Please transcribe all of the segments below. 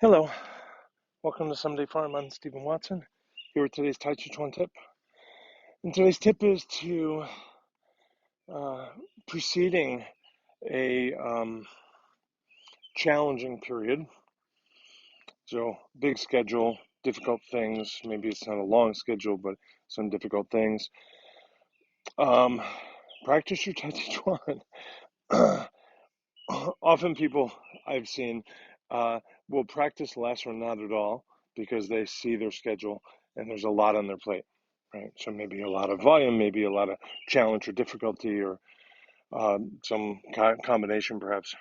Hello, welcome to Someday Farm. I'm Stephen Watson, here with today's Tàijíquán Tip. And today's tip is to, preceding a challenging period, so big schedule, difficult things, maybe it's not a long schedule, but some difficult things, practice your Tàijíquán. Often people I've seen will practice less or not at all because they see their schedule and there's a lot on their plate, right? So maybe a lot of volume, maybe a lot of challenge or difficulty or some combination perhaps.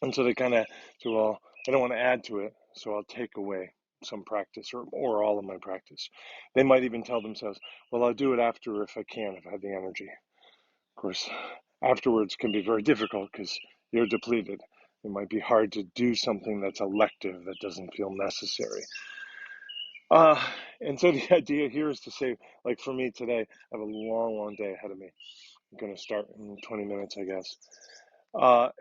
And so they kind of say, well, I don't want to add to it, so I'll take away some practice or all of my practice. They might even tell themselves, well, I'll do it after if I can, if I have the energy. Of course, afterwards can be very difficult because you're depleted. It might be hard to do something that's elective, that doesn't feel necessary. And so the idea here is to say, like for me today, I have a long, long day ahead of me. I'm going to start in 20 minutes, I guess.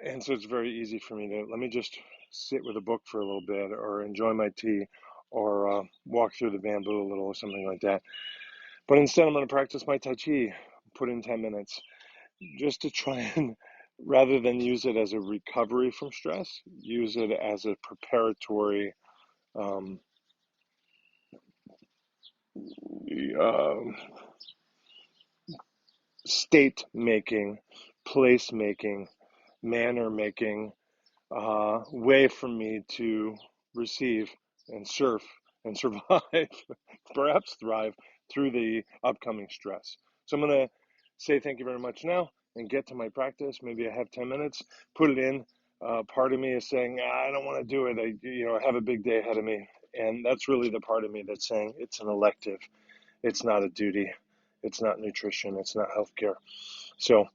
And so it's very easy for me to let me just sit with a book for a little bit or enjoy my tea or walk through the bamboo a little or something like that. But instead, I'm going to practice my Tai Chi, put in 10 minutes just to try and, rather than use it as a recovery from stress, use it as a preparatory uh, state making, place making, manner making way for me to receive and surf and survive, perhaps thrive through the upcoming stress. So I'm going to say thank you very much now and get to my practice. Maybe I have 10 minutes, put it in. Part of me is saying, I don't want to do it. I have a big day ahead of me. And that's really the part of me that's saying it's an elective. It's not a duty. It's not nutrition. It's not healthcare. So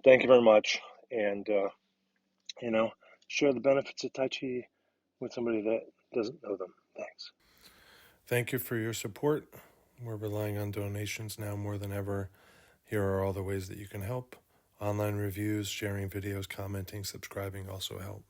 thank you very much. And, share the benefits of Tai Chi with somebody that doesn't know them. Thanks. Thank you for your support. We're relying on donations now more than ever. Here are all the ways that you can help. Online reviews, sharing videos, commenting, subscribing also help.